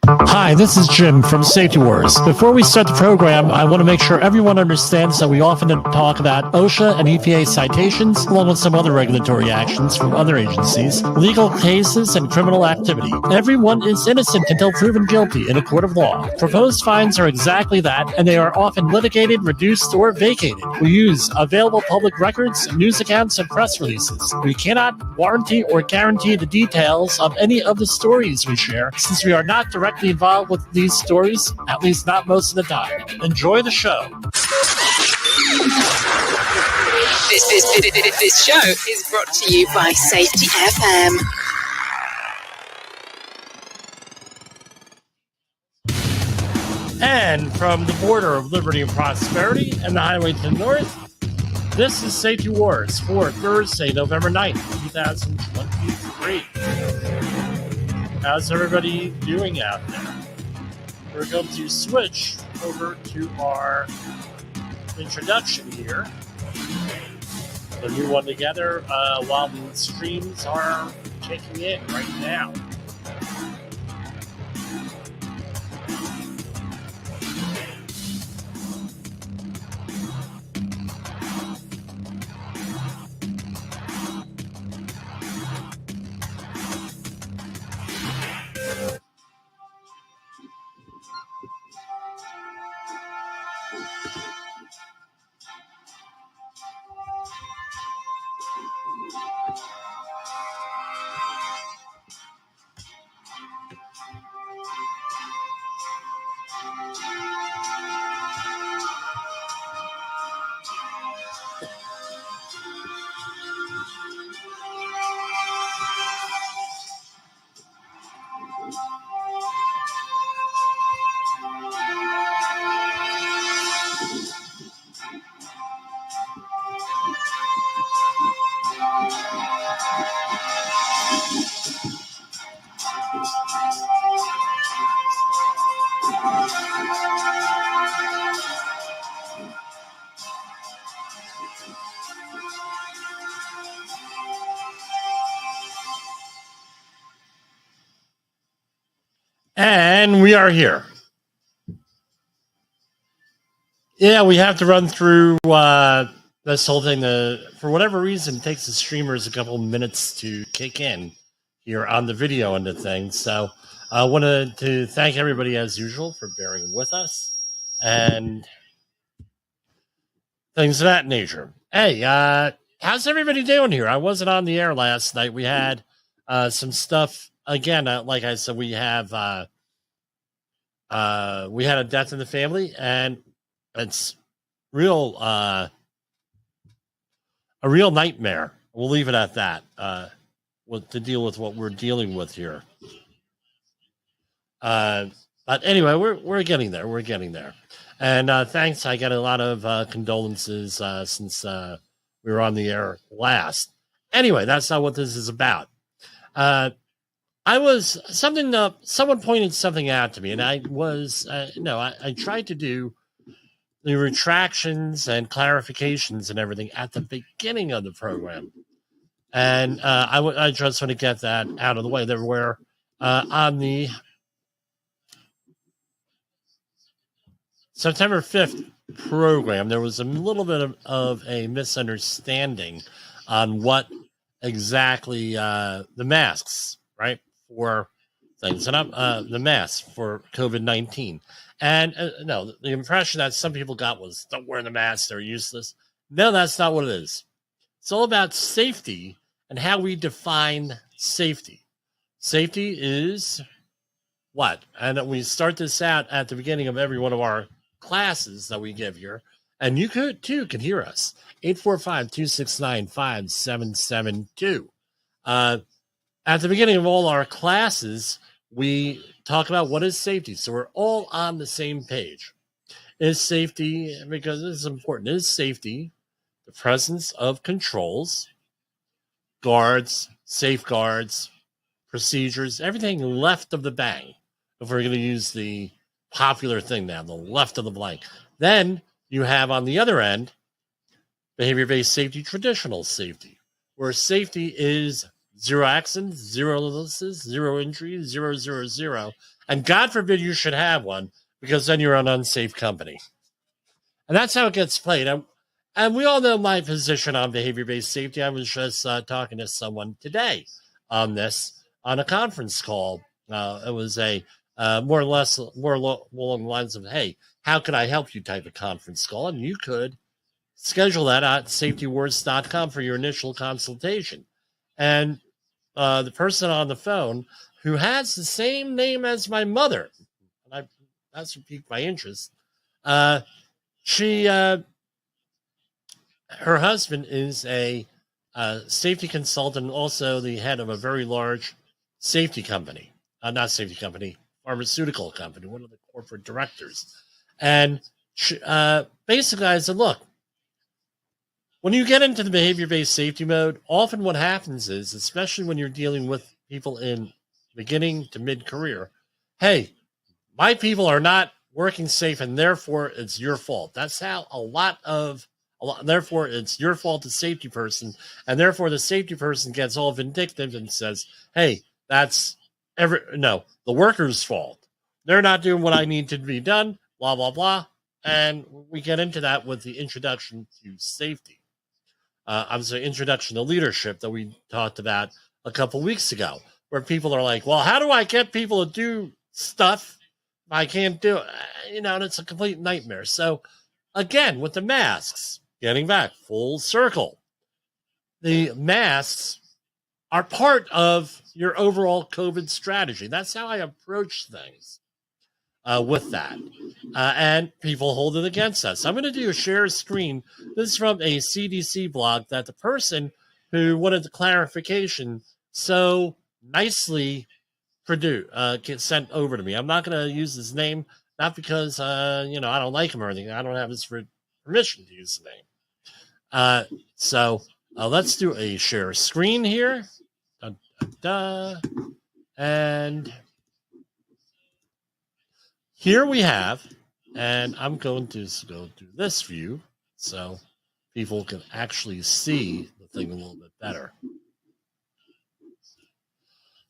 Hi, this is Jim from Safety Wars. Before we start the program, I want to make sure everyone understands that we often talk about OSHA and EPA citations, along with some other regulatory actions from other agencies, legal cases, and criminal activity. Everyone is innocent until proven guilty in a court of law. Proposed fines are exactly that, and they are often litigated, reduced, or vacated. We use available public records, news accounts, and press releases. We cannot warranty or guarantee the details of any of the stories we share, since we are not directly involved with these stories, at least not most of the time. Enjoy the show. This show is brought to you by Safety FM. And from the border of liberty and prosperity and the highway to the north, this is Safety Wars for Thursday, November 9th, 2023. How's everybody doing out there? We're going to switch over to our introduction here. The new one together while the streams are kicking in right now. And we are here. Yeah, we have to run through this whole thing. For whatever reason, it takes the streamers a couple minutes to kick in here on the video end of things. So I wanted to thank everybody, as usual, for bearing with us and things of that nature. Hey, how's everybody doing here? I wasn't on the air last night. We had some stuff. Again, like I said, we had a death in the family, and it's a real nightmare. We'll leave it at that. To deal with what we're dealing with here. But anyway, we're getting there. We're getting there. And thanks. I got a lot of condolences since we were on the air last. Anyway, that's not what this is about. Someone pointed something out to me, and I tried to do the retractions and clarifications and everything at the beginning of the program. And I just want to get that out of the way. There were on the September 5th program, there was a little bit of a misunderstanding on what exactly the masks, right, for things, and the masks for COVID-19. And no, the impression that some people got was, don't wear the mask, they're useless. No, that's not what it is. It's all about safety and how we define safety. Safety is what? And we start this out at the beginning of every one of our classes that we give here. And you can hear us. 845-269-5772. At the beginning of all our classes, we talk about what is safety. So we're all on the same page. Is safety, because this is important, is safety the presence of controls, guards, safeguards, procedures, everything left of the bang. If we're going to use the popular thing now, the left of the blank. Then you have on the other end, behavior-based safety, traditional safety, where safety is zero accidents, zero illnesses, zero injuries, 0, 0, 0. And God forbid you should have one, because then you're an unsafe company. And that's how it gets played. And we all know my position on behavior-based safety. I was just talking to someone today on this on a conference call. It was a more or less along the lines of, hey, how can I help you type of conference call? And you could schedule that at safetywars.com for your initial consultation. And the person on the phone, who has the same name as my mother, and that's what piqued my interest, her husband is a safety consultant and also the head of a very large safety company. Not safety company, pharmaceutical company, one of the corporate directors. And basically I said, look, when you get into the behavior-based safety mode, often what happens is, especially when you're dealing with people in beginning to mid-career, hey, my people are not working safe and therefore it's your fault. That's how therefore it's your fault, the safety person, and therefore the safety person gets all vindictive and says, hey, that's the worker's fault. They're not doing what I need to be done, blah, blah, blah. And we get into that with the introduction to safety. Obviously, introduction to leadership that we talked about a couple weeks ago, where people are like, well, how do I get people to do stuff if I can't do it? And it's a complete nightmare. So again, with the masks, getting back full circle, the masks are part of your overall COVID strategy. That's how I approach things with that. And people hold it against us. I'm going to do a share screen. This is from a CDC blog that the person who wanted the clarification so nicely sent over to me. I'm not going to use his name, not because, I don't like him or anything. I don't have his permission to use the name. So let's do a share screen here. And here we have, and I'm going to go to this view so people can actually see the thing a little bit better.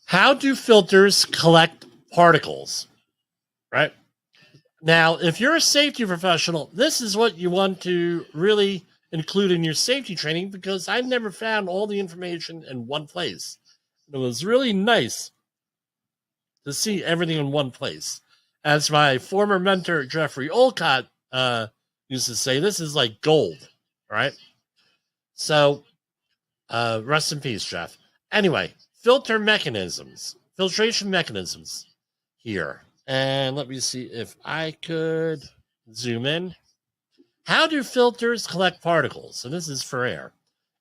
How do filters collect particles? Right? Now, if you're a safety professional, this is what you want to really include in your safety training, because I've never found all the information in one place. It was really nice to see everything in one place. As my former mentor, Jeffrey Olcott, used to say, this is like gold, right? So, rest in peace, Jeff. Anyway, filtration mechanisms here. And let me see if I could zoom in. How do filters collect particles? And this is for air.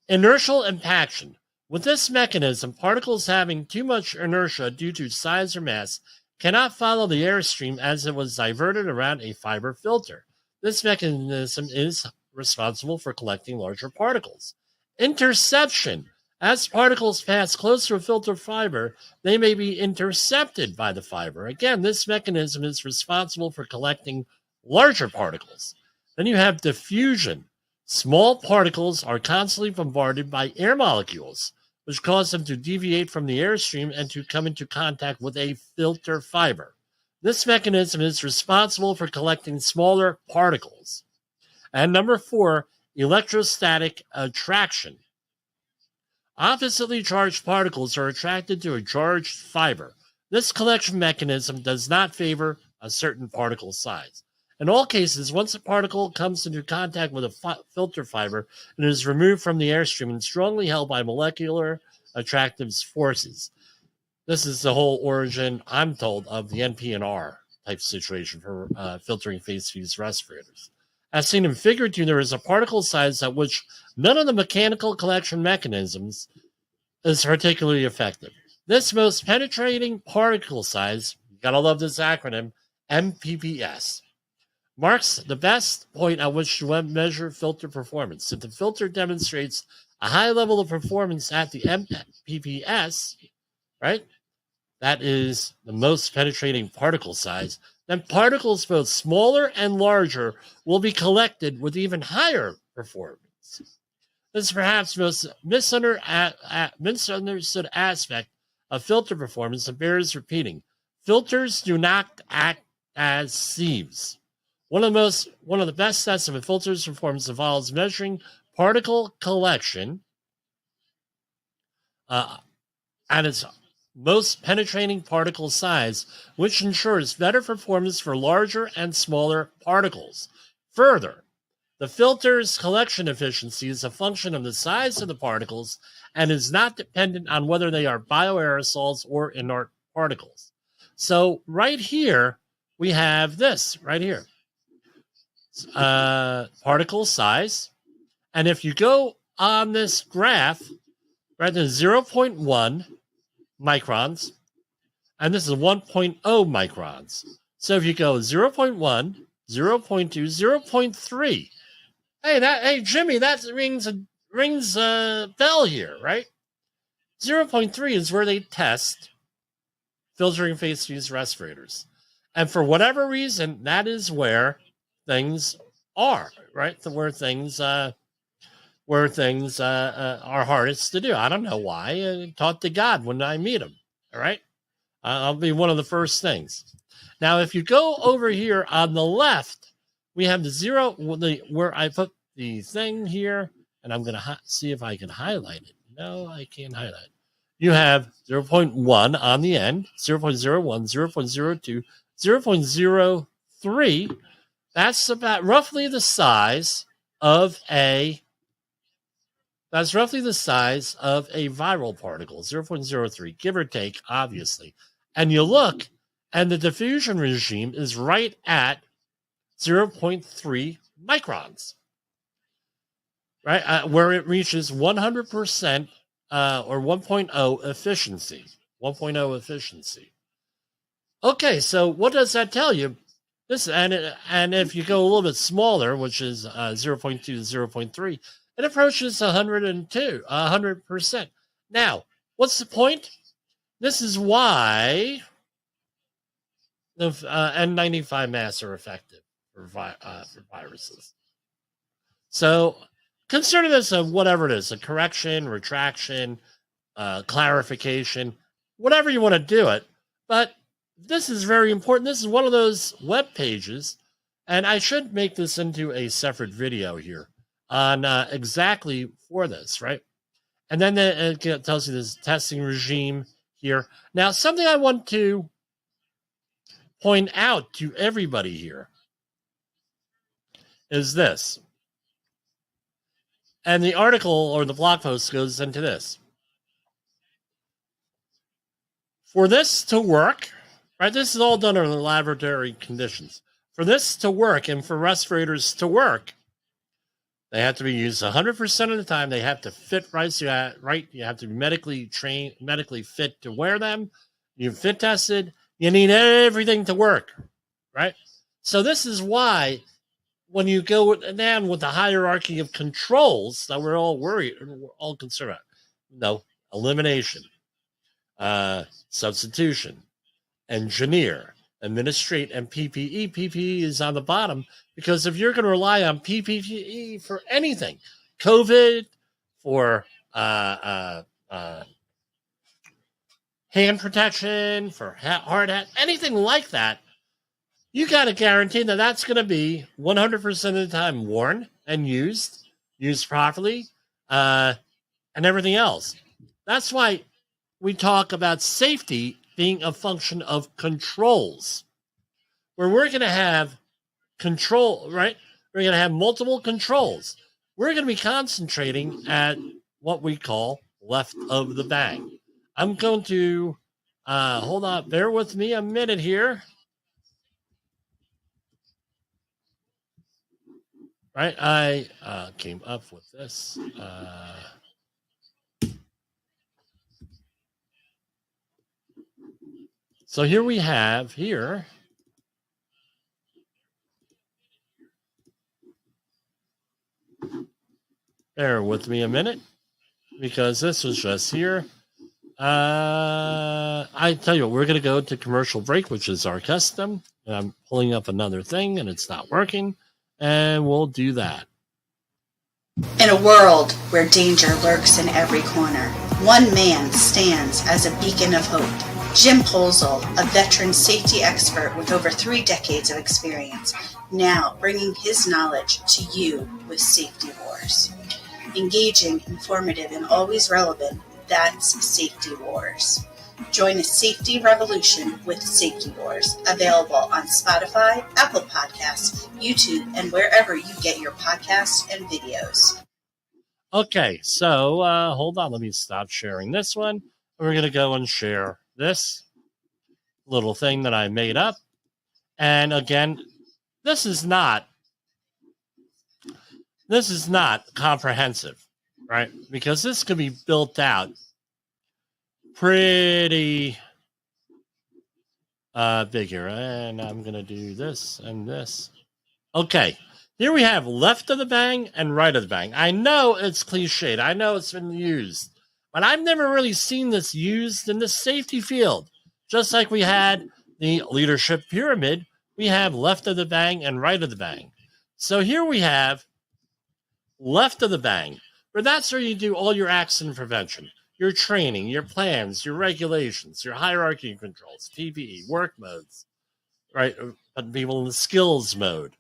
Inertial impaction. With this mechanism, particles having too much inertia due to size or mass cannot follow the airstream as it was diverted around a fiber filter. This mechanism is responsible for collecting larger particles. Interception. As particles pass close to a filter fiber, they may be intercepted by the fiber. Again, this mechanism is responsible for collecting larger particles. Then you have diffusion. Small particles are constantly bombarded by air molecules, which cause them to deviate from the airstream and to come into contact with a filter fiber. This mechanism is responsible for collecting smaller particles. And number 4, electrostatic attraction. Oppositely charged particles are attracted to a charged fiber. This collection mechanism does not favor a certain particle size. In all cases, once a particle comes into contact with a filter fiber, it is removed from the airstream and strongly held by molecular attractive forces. This is the whole origin, I'm told, of the NPNR type situation for filtering face-fused respirators. As seen in Figure 2, there is a particle size at which none of the mechanical collection mechanisms is particularly effective. This most penetrating particle size, you gotta love this acronym, MPPS, marks the best point at which to measure filter performance. If the filter demonstrates a high level of performance at the MPPS, right, that is the most penetrating particle size, then particles both smaller and larger will be collected with even higher performance. This is perhaps the most misunderstood aspect of filter performance and bears repeating. filters do not act as sieves. One of the best sets of filters performs involves measuring particle collection at its most penetrating particle size, which ensures better performance for larger and smaller particles. Further, the filter's collection efficiency is a function of the size of the particles and is not dependent on whether they are bioaerosols or inert particles. So right here, we have this right here. Particle size. And if you go on this graph, right, there's 0.1 microns, and this is 1.0 microns. So if you go 0.1, 0.2, 0.3, hey, Jimmy, that rings a bell here, right? 0.3 is where they test filtering face-to-face respirators. And for whatever reason, that is where things are, right? Where things are hardest to do. I don't know why. I talk to God when I meet him, all right? I'll be one of the first things. Now, if you go over here on the left, we have the zero, where I put the thing here, and I'm going to see if I can highlight it. No, I can't highlight it. You have 0.1 on the end, 0.01, 0.02, 0.03. That's about roughly the size of a viral particle, 0.03, give or take, obviously. And you look, and the diffusion regime is right at 0.3 microns, right? Where it reaches 100% or 1.0 efficiency. 1.0 efficiency. Okay, so what does that tell you? This and if you go a little bit smaller, which is 0.2 to 0.3, it approaches 100%. Now, what's the point? This is why the N95 masks are effective for viruses. So consider this whatever it is, a correction, retraction, clarification, whatever you want to do it. But this is very important. This is one of those web pages, and I should make this into a separate video here on exactly for this, right? And then it tells you this testing regime here. Now, something I want to point out to everybody here is this. And the article or the blog post goes into this. For this to work, right, this is all done under laboratory conditions. For this to work and for respirators to work, they have to be used 100% of the time. They have to fit right. You have to be medically trained, medically fit to wear them. You're fit tested. You need everything to work, right? So this is why when you go down with the hierarchy of controls that we're all worried, we're all concerned about, elimination, substitution, engineer, administrate, and PPE. PPE is on the bottom because if you're going to rely on PPE for anything, COVID, for hand protection, for hard hat, anything like that, you got to guarantee that that's going to be 100% of the time worn and used properly, and everything else. That's why we talk about safety being a function of controls, where we're going to have control, right? We're going to have multiple controls. We're going to be concentrating at what we call left of the bang. I'm going to, hold on, bear with me a minute here. Right, I came up with this. So here we have here. Bear with me a minute, because this was just here. I tell you what, we're going to go to commercial break, which is our custom. And I'm pulling up another thing, and it's not working. And we'll do that. In a world where danger lurks in every corner, one man stands as a beacon of hope. Jim Posel, a veteran safety expert with over 3 decades of experience, now bringing his knowledge to you with Safety Wars. Engaging, informative, and always relevant, that's Safety Wars. Join a safety revolution with Safety Wars, available on Spotify, Apple Podcasts, YouTube, and wherever you get your podcasts and videos. Okay, so hold on. Let me stop sharing this one. We're going to go and share this little thing that I made up. And again, this is not comprehensive, right? Because this could be built out pretty big here. And I'm going to do this and this. Okay, here we have left of the bang and right of the bang. I know it's cliched. I know it's been used. But I've never really seen this used in the safety field. Just like we had the leadership pyramid, we have left of the bang and right of the bang. So here we have left of the bang, where that's where you do all your accident prevention, your training, your plans, your regulations, your hierarchy controls, PPE, work modes, right? Putting people in the skills mode.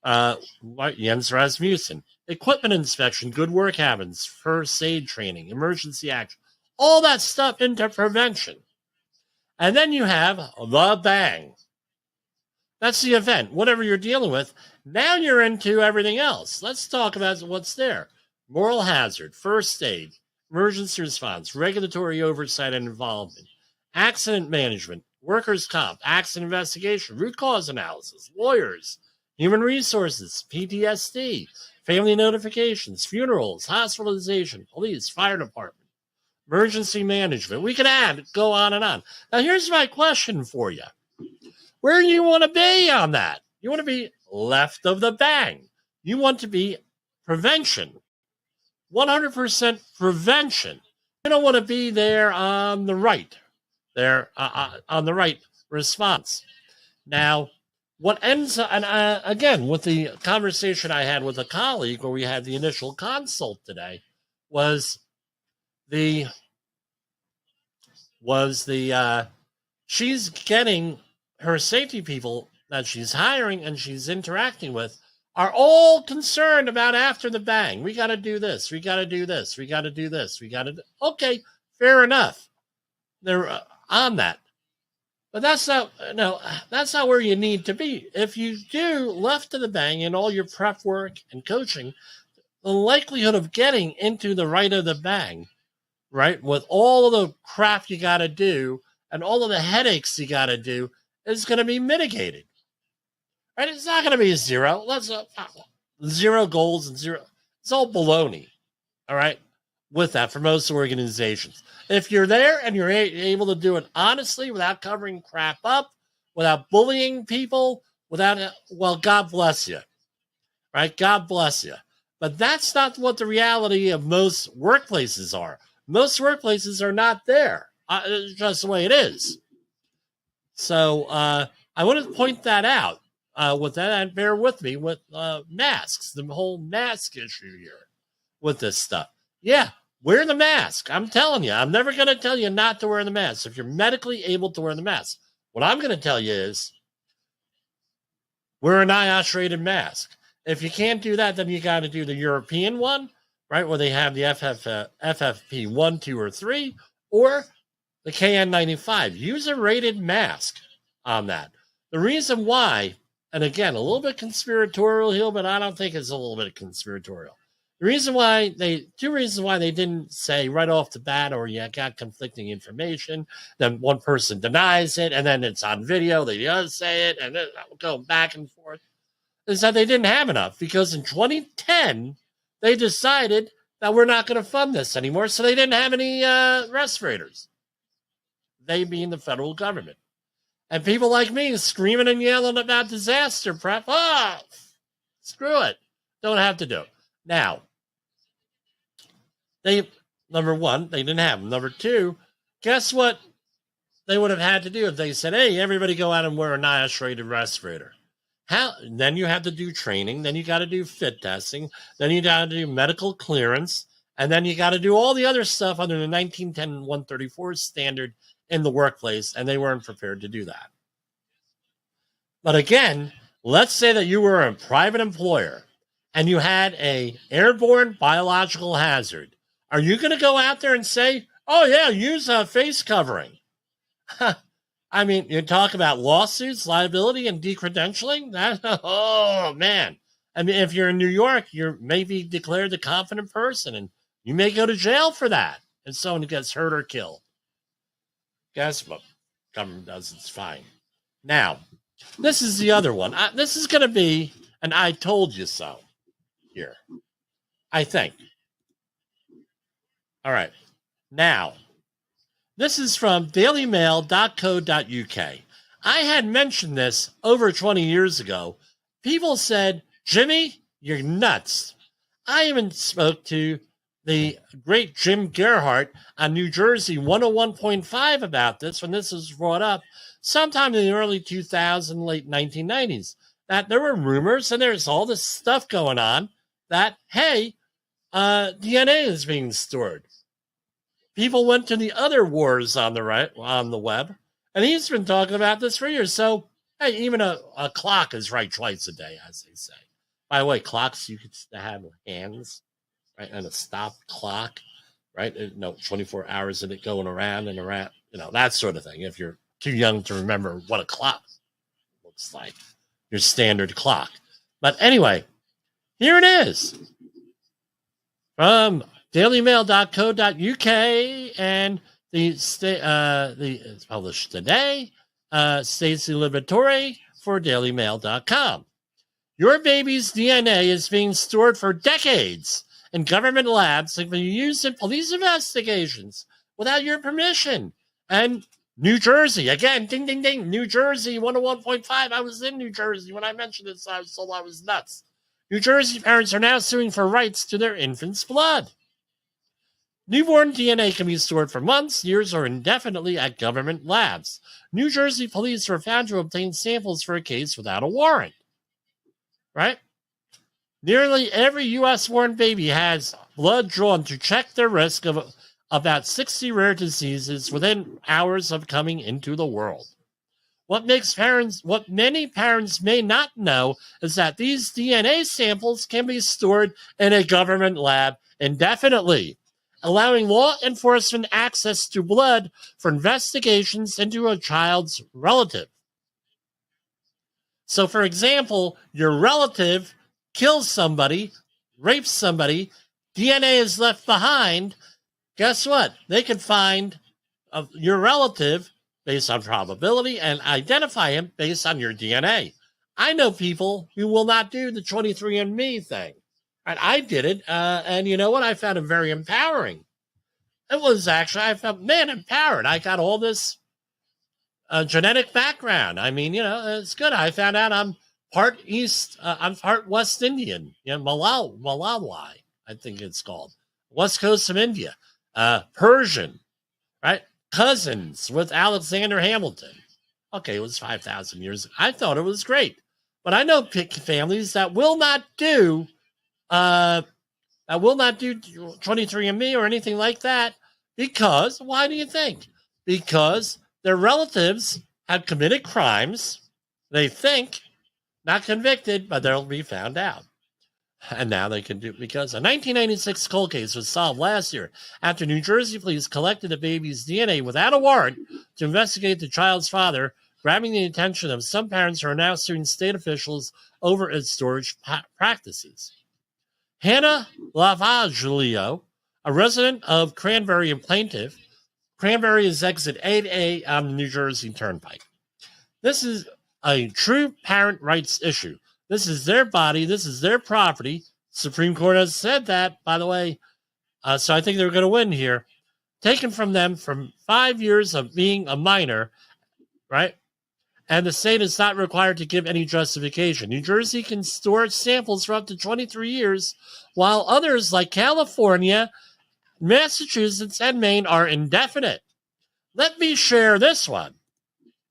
Jens Rasmussen, equipment inspection, good work habits, first aid training, emergency action, all that stuff into prevention. And then you have the bang. That's the event, whatever you're dealing with. Now you're into everything else. Let's talk about what's there. Moral hazard, first aid, emergency response, regulatory oversight and involvement, accident management, workers' comp, accident investigation, root cause analysis, lawyers, human resources, PTSD, family notifications, funerals, hospitalization, police, fire department, emergency management. We could go on and on. Now, here's my question for you. Where do you want to be on that? You want to be left of the bang. You want to be prevention. 100% prevention. You don't want to be there on the right. There on the right response. Now, what ends up, and again, with the conversation I had with a colleague where we had the initial consult today, was she's getting her safety people that she's hiring and she's interacting with are all concerned about after the bang. We got to do this. We got to do this. We got to do this. We got to. Okay, fair enough. They're on that. But that's not where you need to be. If you do left of the bang in all your prep work and coaching, the likelihood of getting into the right of the bang, right, with all of the crap you got to do and all of the headaches you got to do is going to be mitigated. Right? It's not going to be a zero. Let's zero goals and zero. It's all baloney. All right, with that for most organizations. If you're there and you're able to do it honestly without covering crap up, without bullying people, well, God bless you. Right? God bless you. But that's not what the reality of most workplaces are. Most workplaces are not there. It's just the way it is. So I want to point that out with that, and bear with me with masks, the whole mask issue here with this stuff. Yeah, wear the mask. I'm telling you, I'm never going to tell you not to wear the mask if you're medically able to wear the mask. What I'm going to tell you is wear an NIOSH-rated mask. If you can't do that, then you got to do the European one, right, where they have the FFP 1, 2, or 3, or the KN95. Use a rated mask on that. The reason why, and again, a little bit conspiratorial here, but I don't think it's a little bit conspiratorial. Two reasons why they didn't say right off the bat, or you got conflicting information, then one person denies it, and then it's on video, they just say it, and then go back and forth, is that they didn't have enough, because in 2010, they decided that we're not going to fund this anymore, so they didn't have any respirators. They being the federal government. And people like me screaming and yelling about disaster prep. Screw it. Don't have to do it. Now, number one, they didn't have them. Number two, guess what they would have had to do if they said, hey, everybody go out and wear a NIOSH-rated respirator. Then you have to do training. Then you got to do fit testing. Then you got to do medical clearance. And then you got to do all the other stuff under the 1910-134 standard in the workplace, and they weren't prepared to do that. But again, let's say that you were a private employer and you had a airborne biological hazard. Are you going to go out there and say, oh, yeah, use a face covering? I mean, you talk about lawsuits, liability, and decredentialing. Oh, man. I mean, if you're in New York, you're maybe declared a confident person, and you may go to jail for that if someone gets hurt or killed. Guess what? Government does, it's fine. Now, this is the other one. This is going to be an I told you so here, I think. All right. Now, this is from dailymail.co.uk. I had mentioned this over 20 years ago. People said, Jimmy, you're nuts. I even spoke to the great Jim Gerhardt on New Jersey 101.5 about this when this was brought up sometime in the early 2000s, late 1990s, that there were rumors and there's all this stuff going on that, hey, DNA is being stored. People went to the other wars on the web, and he's been talking about this for years. So, hey, even a clock is right twice a day, as they say. By the way, clocks, you could have hands, right, and a stop clock, right? 24 hours of it going around and around, that sort of thing. If you're too young to remember what a clock looks like, your standard clock. But anyway, here it is from dailymail.co.uk, and it's published today. Stacey Liberatore for dailymail.com. Your baby's DNA is being stored for decades in government labs and can be used in police investigations without your permission. And New Jersey, again, ding, ding, ding, New Jersey 101.5. I was in New Jersey when I mentioned this. I was told I was nuts. New Jersey parents are now suing for rights to their infant's blood. Newborn DNA can be stored for months, years, or indefinitely at government labs. New Jersey police were found to obtain samples for a case without a warrant. Right? Nearly every U.S.-born baby has blood drawn to check their risk of about 60 rare diseases within hours of coming into the world. What many parents may not know is that these DNA samples can be stored in a government lab indefinitely, allowing law enforcement access to blood for investigations into a child's relative. So, for example, your relative kills somebody, rapes somebody, DNA is left behind. Guess what? They can find your relative based on probability and identify him based on your DNA. I know people who will not do the 23andMe thing. And I did it, and you know what? I found it very empowering. It was actually, I felt, empowered. I got all this genetic background. I mean, it's good. I found out I'm part I'm part West Indian, Malawi, I think it's called. West Coast of India. Persian, right? Cousins with Alexander Hamilton. Okay, it was 5,000 years ago. I thought it was great. But I know families that will not do 23andMe or anything like that because, why do you think? Because their relatives have committed crimes. They think, not convicted, but they'll be found out. And now they can do it because a 1996 cold case was solved last year after New Jersey police collected the baby's DNA without a warrant to investigate the child's father, grabbing the attention of some parents who are now suing state officials over its storage practices. Hannah Lavaglio, a resident of Cranberry and plaintiff, Cranberry is exit 8A on the New Jersey Turnpike. This is a true parent rights issue. This is their body. This is their property. Supreme Court has said that, by the way. So I think they're going to win here. Taken from them from 5 years of being a minor, right? And the state is not required to give any justification. New Jersey can store samples for up to 23 years, while others like California, Massachusetts, and Maine are indefinite. Let me share this one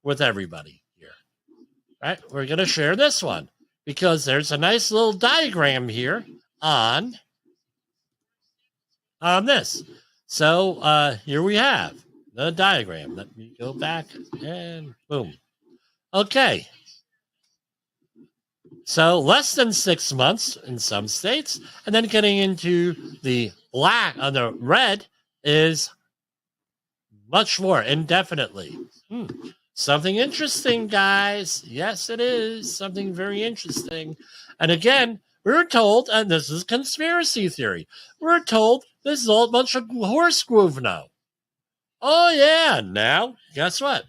with everybody here. Right? We're going to share this one because there's a nice little diagram here on this. So here we have the diagram. Let me go back and boom. Okay. So less than 6 months in some states, and then getting into the black, the red is much more indefinitely. Something interesting, guys. Yes, it is something very interesting. And again, we're told, and this is conspiracy theory, we're told this is all a bunch of horse groovno. Oh, yeah. Now, guess what?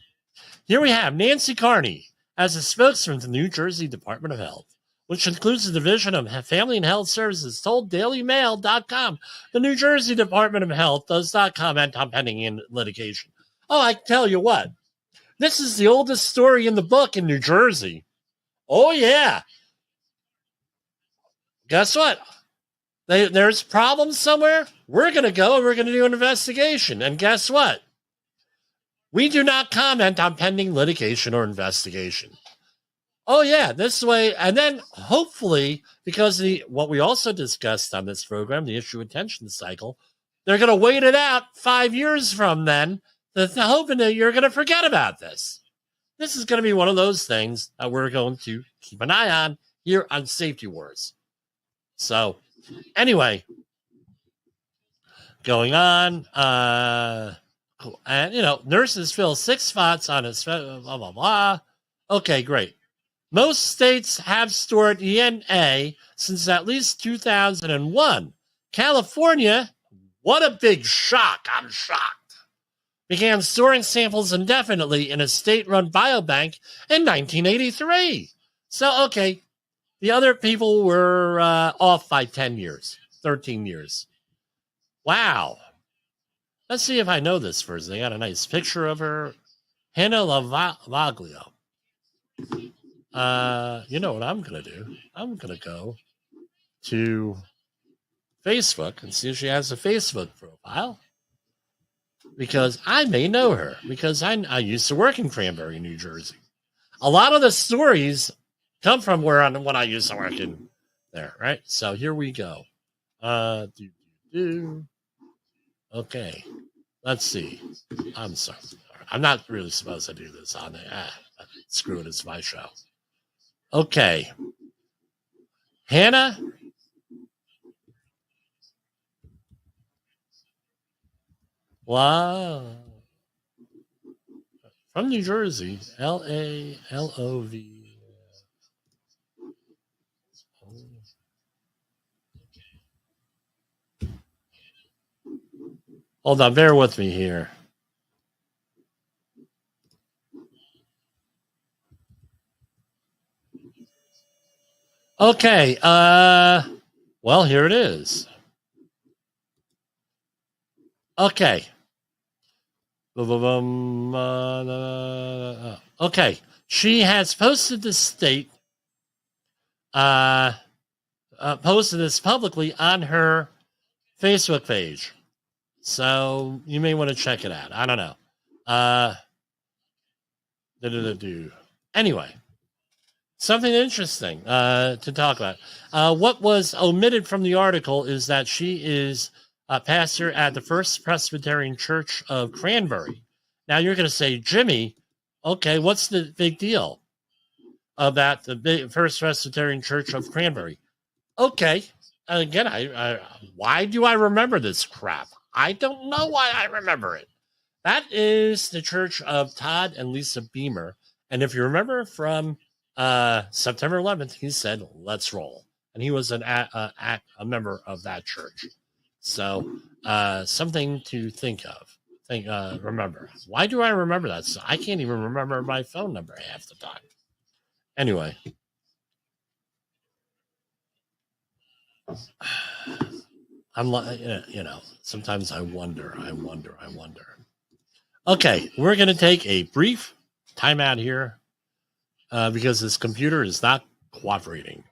Here we have Nancy Carney as a spokesman for the New Jersey Department of Health, which includes the Division of Family and Health Services, told DailyMail.com. The New Jersey Department of Health does not comment on pending litigation. Oh, I tell you what. This is the oldest story in the book in New Jersey. Oh, yeah. Guess what? There's problems somewhere. We're going to go and we're going to do an investigation. And guess what? We do not comment on pending litigation or investigation. Oh, yeah, this way. And then hopefully, because what we also discussed on this program, the issue attention cycle, they're going to wait it out 5 years from then, hoping that you're going to forget about this. This is going to be one of those things that we're going to keep an eye on here on Safety Wars. So, anyway, going on, cool. And, nurses fill 6 spots on a blah, blah, blah. Okay, great. Most states have stored DNA since at least 2001. California, what a big shock. I'm shocked. Began storing samples indefinitely in a state-run biobank in 1983. So, okay, the other people were off by 10 years, 13 years. Wow. Let's see if I know this person. They got a nice picture of her. Hannah Lavaglio. You know what I'm going to do? I'm going to go to Facebook and see if she has a Facebook profile. Because I may know her. Because I used to work in Cranberry, New Jersey. A lot of the stories come from when I used to work in there, right? So here we go. Okay. Let's see. I'm sorry. I'm not really supposed to do this on there. Screw it. It's my show. Okay. Hannah. Wow. From New Jersey. Lalov. Hold on, bear with me here. Okay, well, here it is. Okay. Okay, she has posted this posted this publicly on her Facebook page. So you may want to check it out. I don't know. Anyway, something interesting to talk about. What was omitted from the article is that she is a pastor at the First Presbyterian Church of Cranberry. Now you're going to say, Jimmy, okay, what's the big deal about the First Presbyterian Church of Cranberry? Okay, again, why do I remember this crap? I don't know why I remember it. That is the church of Todd and Lisa Beamer. And if you remember from September 11th, he said, let's roll. And he was a member of that church. So something to think of. Remember. Why do I remember that? So I can't even remember my phone number half the time. Anyway. I'm like, sometimes I wonder. Okay, we're going to take a brief timeout here because this computer is not cooperating.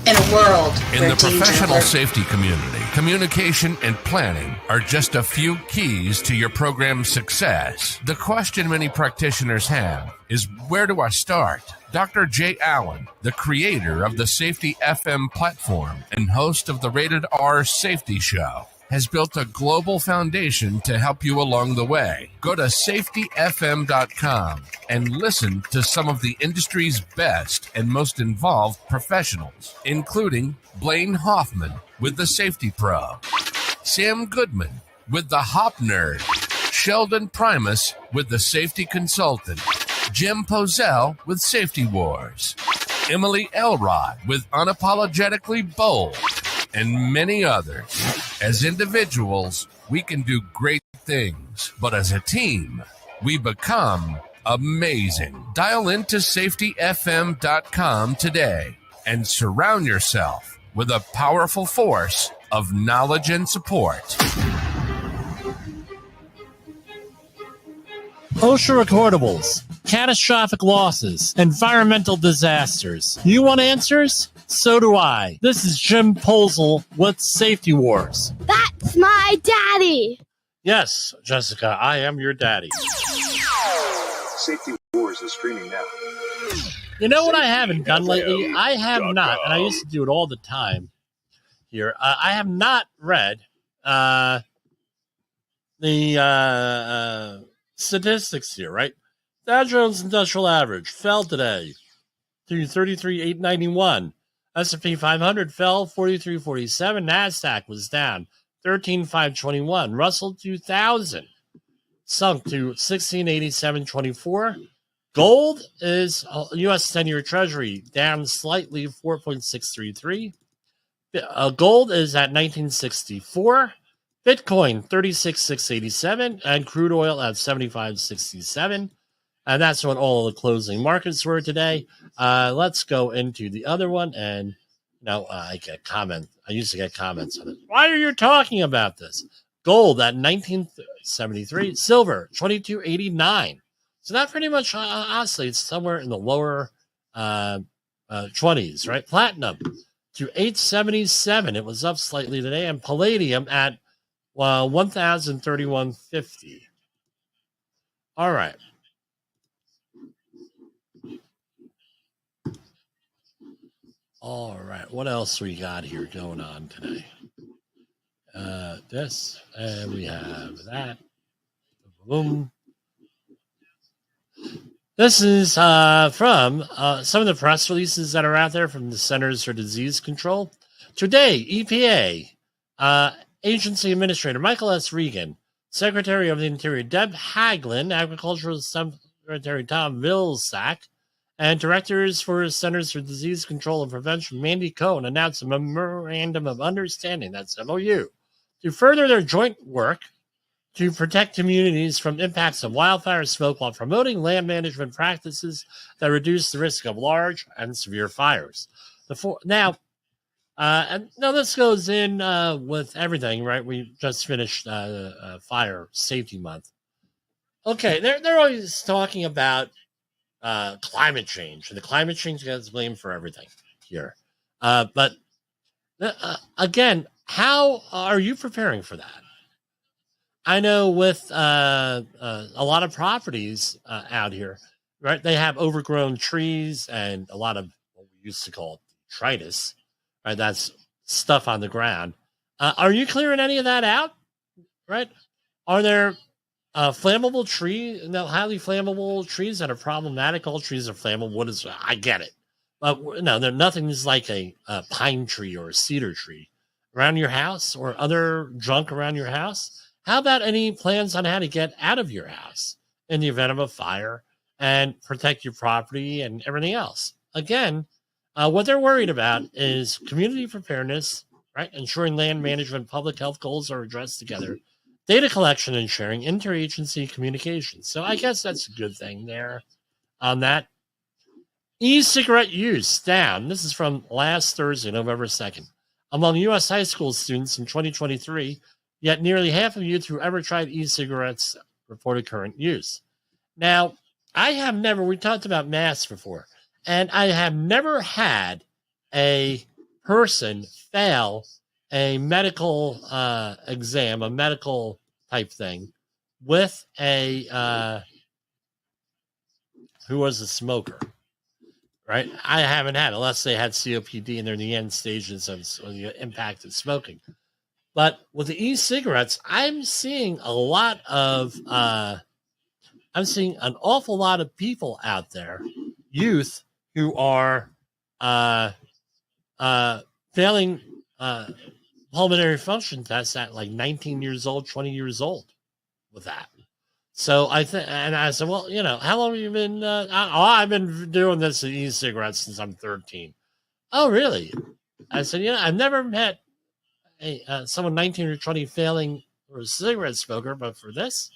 In a world in the professional safety community, communication and planning are just a few keys to your program's success. The question many practitioners have is, where do I start? Dr. Jay Allen, the creator of the Safety FM platform and host of the Rated R Safety Show, has built a global foundation to help you along the way. Go to safetyfm.com and listen to some of the industry's best and most involved professionals, including Blaine Hoffman with the Safety Pro, Sam Goodman with the Hop Nerd, Sheldon Primus with the Safety Consultant, Jim Pozell with Safety Wars, Emily Elrod with Unapologetically Bold, and many others. As individuals, we can do great things, but as a team, we become amazing. Dial into safetyfm.com today and surround yourself with a powerful force of knowledge and support. OSHA recordables, catastrophic losses, environmental disasters. You want answers? So do I. This is Jim Posel with Safety Wars. That's my daddy. Yes, Jessica, I am your daddy. Safety Wars is streaming now. You know what I haven't done lately? I have not, and I used to do it all the time here. I have not read the statistics here, right? Dow Jones Industrial Average fell today to 33,891. S&P 500 fell 43.47. NASDAQ was down 13,521. Russell 2000 sunk to 1687.24. Gold is U.S. 10-year Treasury down slightly, 4.633. Gold is at 1964. Bitcoin 36,687, and crude oil at 75.67. And that's what all of the closing markets were today. Let's go into the other one. And, I get comments. I used to get comments on it. Why are you talking about this? Gold at 1973. Silver, 22.89. So that pretty much oscillates somewhere in the lower 20s, right? Platinum to 877. It was up slightly today. And palladium at 1,031.50. All right. All right. What else we got here going on today? This, and we have that. Boom. This is from some of the press releases that are out there from the Centers for Disease Control. Today, EPA Agency Administrator Michael S. Regan, Secretary of the Interior Deb Haglin, Agricultural Secretary Tom Vilsack, and Directors for Centers for Disease Control and Prevention Mandy Cohen announced a Memorandum of Understanding, that's MOU, to further their joint work to protect communities from impacts of wildfire smoke while promoting land management practices that reduce the risk of large and severe fires. Now, this goes in with everything, right? We just finished Fire Safety Month. Okay, they're always talking about climate change, and the climate change gets blamed for everything here. But again, how are you preparing for that? I know with a lot of properties out here, right? They have overgrown trees and a lot of what we used to call detritus. Right, that's stuff on the ground. Are you clearing any of that out? Right? Are there flammable trees, highly flammable trees that are problematic? All trees are flammable. I get it, but nothing is like a pine tree or a cedar tree around your house or other junk around your house. How about any plans on how to get out of your house in the event of a fire and protect your property and everything else? Again, what they're worried about is community preparedness, right? Ensuring land management, public health goals are addressed together, data collection and sharing, interagency communication. So I guess that's a good thing there on that. E-cigarette use down. This is from last Thursday, November 2nd. Among U.S. high school students in 2023, yet nearly half of youth who ever tried e-cigarettes reported current use. Now, we talked about masks before, and I have never had a person fail a medical exam, a medical type thing, with a who was a smoker, right? I haven't had, unless they had COPD and they're in the end stages of the impact of smoking. But with the e-cigarettes, I'm seeing an awful lot of people out there, youth, who are failing pulmonary function tests at like 19 years old, 20 years old with that. So I said, well, how long have you been? I've been doing this e-cigarettes since I'm 13. Oh, really? I said, I've never met someone 19 or 20 failing or a cigarette smoker, but for this,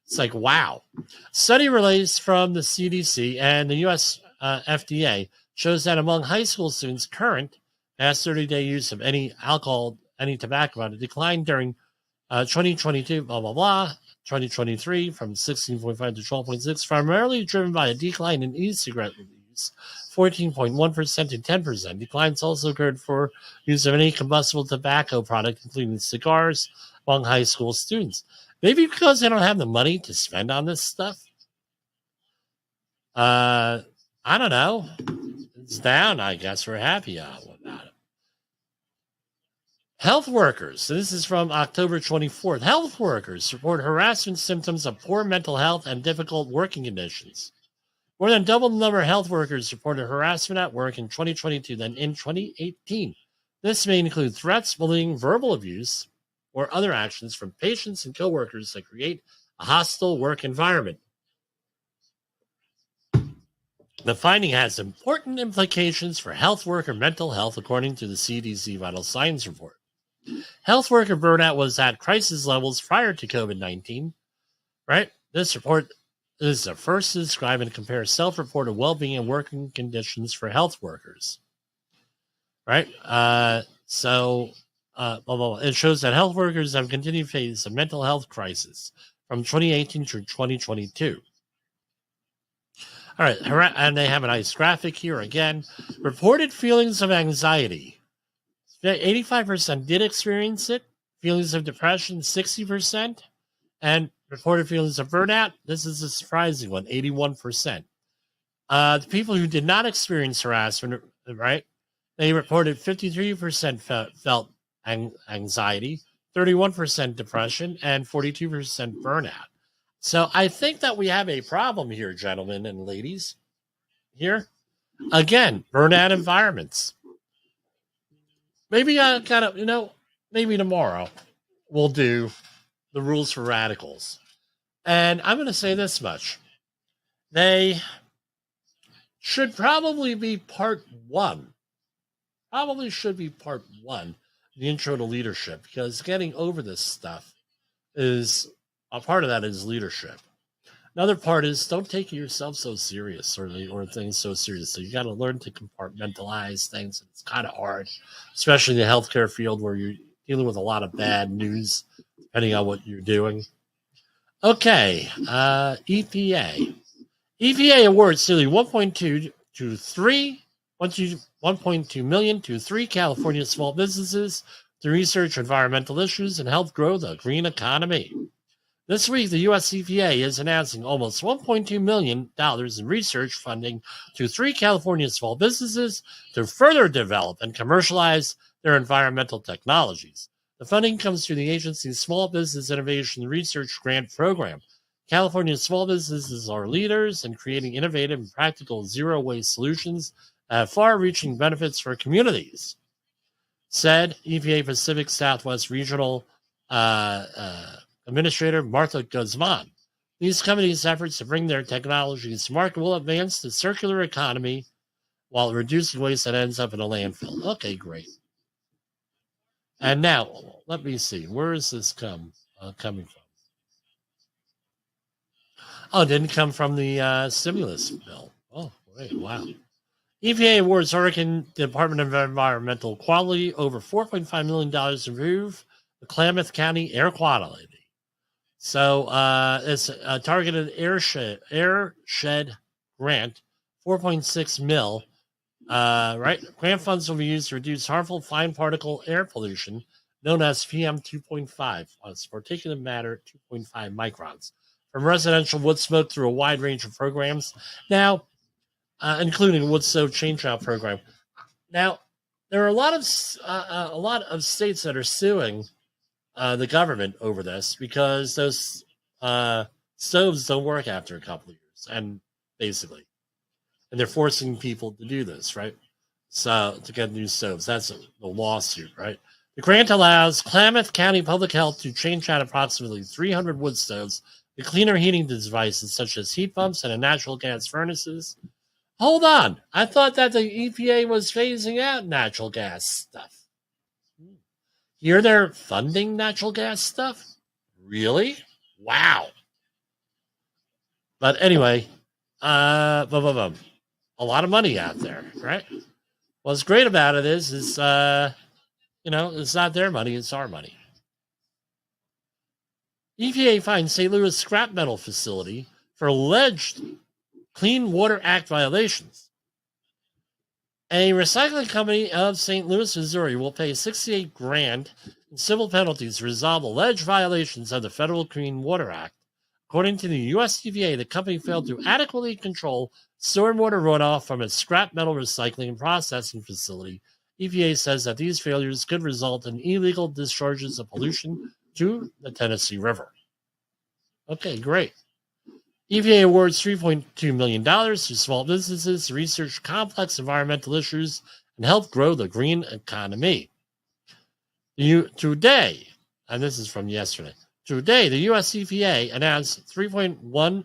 it's like, wow. Study released from the CDC and the U.S. FDA shows that among high school students, current past 30-day use of any alcohol, any tobacco product declined during 2022, blah, blah, blah, 2023 from 16.5 to 12.6, primarily driven by a decline in e-cigarette use, 14.1% to 10%. Declines also occurred for use of any combustible tobacco product, including cigars, among high school students. Maybe because they don't have the money to spend on this stuff. I don't know. It's down, I guess. We're happy about it. Health workers. So this is from October 24th. Health workers report harassment symptoms of poor mental health and difficult working conditions. More than double the number of health workers reported harassment at work in 2022 than in 2018. This may include threats, bullying, verbal abuse, or other actions from patients and coworkers that create a hostile work environment. The finding has important implications for health worker mental health, according to the CDC Vital Signs report. Health worker burnout was at crisis levels prior to COVID-19, right? This report is the first to describe and compare self-reported well-being and working conditions for health workers, right? It shows that health workers have continued to face a mental health crisis from 2018 through 2022. All right, and they have a nice graphic here again. Reported feelings of anxiety. 85% did experience it. Feelings of depression, 60%. And reported feelings of burnout, this is a surprising one, 81%. The people who did not experience harassment, right, they reported 53% felt anxiety, 31% depression, and 42% burnout. So I think that we have a problem here, gentlemen and ladies. Here, again, burnout environments. Maybe maybe tomorrow we'll do the rules for radicals. And I'm going to say this much. They should probably be part one. Probably should be part one, the intro to leadership, because getting over this stuff is, a part of that is leadership. Another part is don't take yourself so serious or things so seriously. You got to learn to compartmentalize things. It's kind of hard, especially in the healthcare field where you're dealing with a lot of bad news, depending on what you're doing. Okay, EPA. EPA awards nearly 1.2 million to 3 California small businesses to research environmental issues and help grow the green economy. This week, the U.S. EPA is announcing almost $1.2 million in research funding to 3 California small businesses to further develop and commercialize their environmental technologies. The funding comes through the agency's Small Business Innovation Research Grant Program. California's small businesses are leaders in creating innovative and practical zero-waste solutions that have far-reaching benefits for communities, said EPA Pacific Southwest Regional Administrator Martha Guzman. These companies' efforts to bring their technologies to market will advance the circular economy while reducing waste that ends up in a landfill. Okay, great. And now, let me see. Where is this coming from? Oh, it didn't come from the stimulus bill. Oh, wait, wow. EPA awards Oregon Department of Environmental Quality over $4.5 million to improve the Klamath County air quality. So it's a targeted airshed grant, 4.6 mil. Right? Grant funds will be used to reduce harmful fine particle air pollution, known as PM 2.5, it's particulate matter 2.5 microns, from residential wood smoke through a wide range of programs. Now, including a wood stove change-out program. Now, there are a lot of states that are suing the government over this because those stoves don't work after a couple of years, and they're forcing people to do this, right? So to get new stoves, that's the lawsuit, right? The grant allows Klamath County Public Health to change out approximately 300 wood stoves to cleaner heating devices such as heat pumps and natural gas furnaces. Hold on, I thought that the EPA was phasing out natural gas stuff. Here they're funding natural gas stuff? Really? Wow. But anyway, a lot of money out there, right? What's great about it is it's not their money, it's our money. EPA finds St. Louis scrap metal facility for alleged Clean Water Act violations. A recycling company of St. Louis, Missouri will pay $68,000 in civil penalties to resolve alleged violations of the Federal Clean Water Act. According to the U.S. EPA, the company failed to adequately control stormwater runoff from its scrap metal recycling and processing facility. EPA says that these failures could result in illegal discharges of pollution to the Tennessee River. Okay, great. EPA awards $3.2 million to small businesses to research complex environmental issues and help grow the green economy. Today, and this is from yesterday, today the U.S. EPA announced 3.1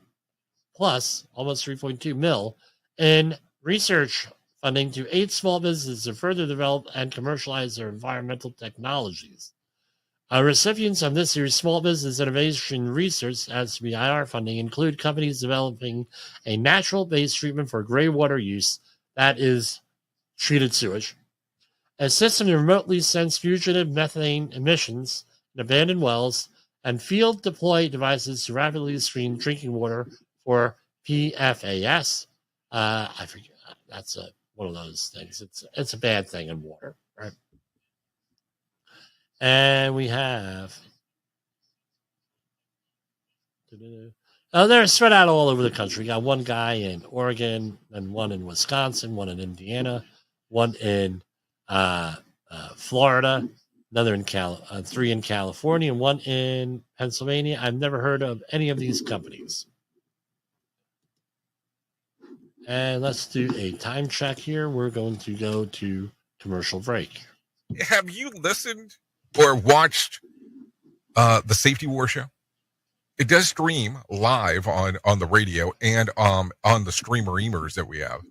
plus, almost 3.2 mil, in research funding to 8 small businesses to further develop and commercialize their environmental technologies. Recipients of this year's Small Business Innovation Research SBIR funding include companies developing a natural-based treatment for gray water use that is treated sewage, a system to remotely sense fugitive methane emissions in abandoned wells, and field-deploy devices to rapidly screen drinking water for PFAS. I forget. That's one of those things. It's a bad thing in water, right? And we have... they're spread out all over the country. We got one guy in Oregon, and one in Wisconsin, one in Indiana, one in Florida, another in 3 in California, and one in Pennsylvania. I've never heard of any of these companies. And let's do a time check here. We're going to go to commercial break. Have you listened or watched the Safety War Show? It does stream live on the radio and on the streamer-emers that we have.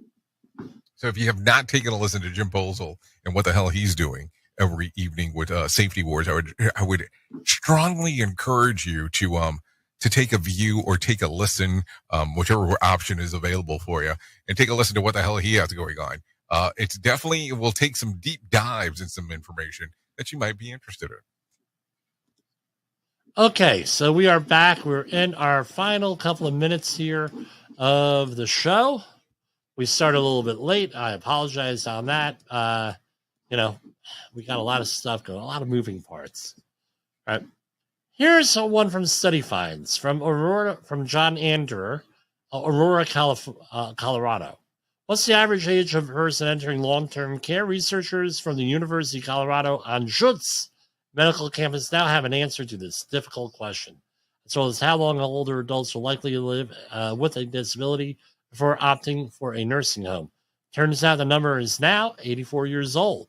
So if you have not taken a listen to Jim Bolzel and what the hell he's doing every evening with Safety Wars, I would strongly encourage you to take a view or take a listen, whichever option is available for you, and take a listen to what the hell he has going on. It will take some deep dives and some information that you might be interested in. Okay, so we are back. We're in our final couple of minutes here of the show. We started a little bit late. I apologize on that. We got a lot of stuff going, a lot of moving parts. All right. Here's one from Study Finds from John Anderer, Aurora, Colorado. What's the average age of a person entering long-term care? Researchers from the University of Colorado Anschutz Medical Campus now have an answer to this difficult question, as well as how long older adults are likely to live with a disability before opting for a nursing home. Turns out the number is now 84 years old,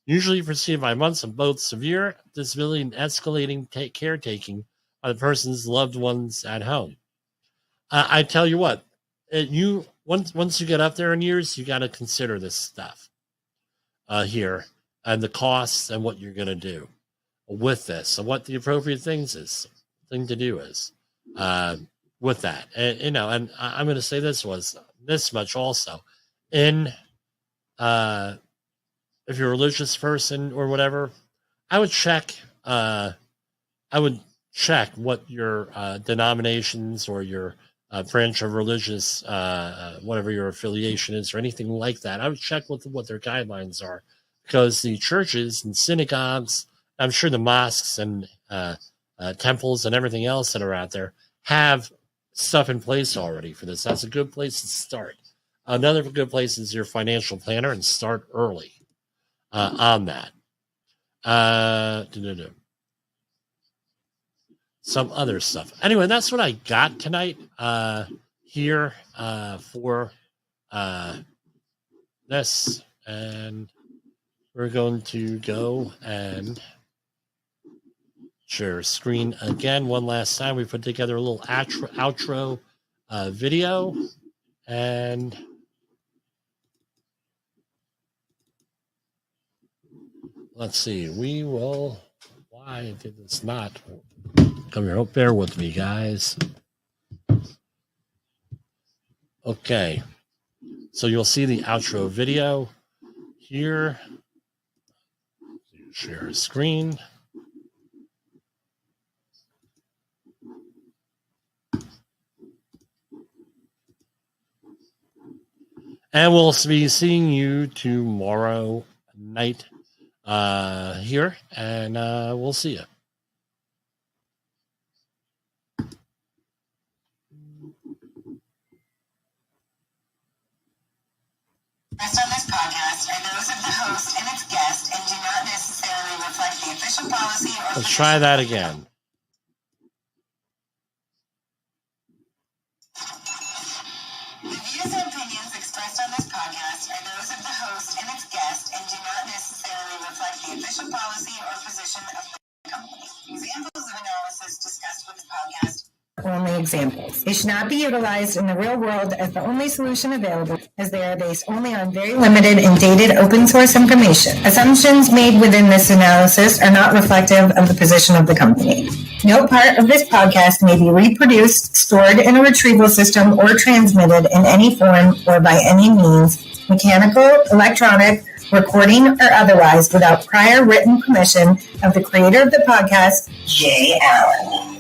usually preceded by months of both severe disability and escalating caretaking by the person's loved ones at home. I tell you what, once you get up there in years, you got to consider this stuff here and the costs and what you're going to do with this and what the appropriate thing to do is with that. And I'm going to say this much also. If you're a religious person or whatever, I would check what your denominations or your branch of religious, whatever your affiliation is or anything like that. I would check what their guidelines are, because the churches and synagogues, I'm sure the mosques and temples and everything else that are out there have stuff in place already for this. That's a good place to start. Another good place is your financial planner, and start early on that. some other stuff. Anyway, that's what I got tonight here for this. And we're going to go and share screen again one last time. We put together a little outro video. And let's see. We will... Why did this not... Come here. Oh, bear with me, guys. Okay. So you'll see the outro video here. Share screen. And we'll be seeing you tomorrow night here. And we'll see you. Expressed on this podcast are those of the host and its guest and do not necessarily reflect the official policy or... Let's try that again. The views and opinions expressed on this podcast are those of the host and its guest and do not necessarily reflect the official policy or position of the company. Examples of analysis discussed with this podcast only examples. They should not be utilized in the real world as the only solution available, as they are based only on very limited and dated open source information. Assumptions made within this analysis are not reflective of the position of the company. No part of this podcast may be reproduced, stored in a retrieval system, or transmitted in any form or by any means, mechanical, electronic, recording, or otherwise, without prior written permission of the creator of the podcast, Jay Allen.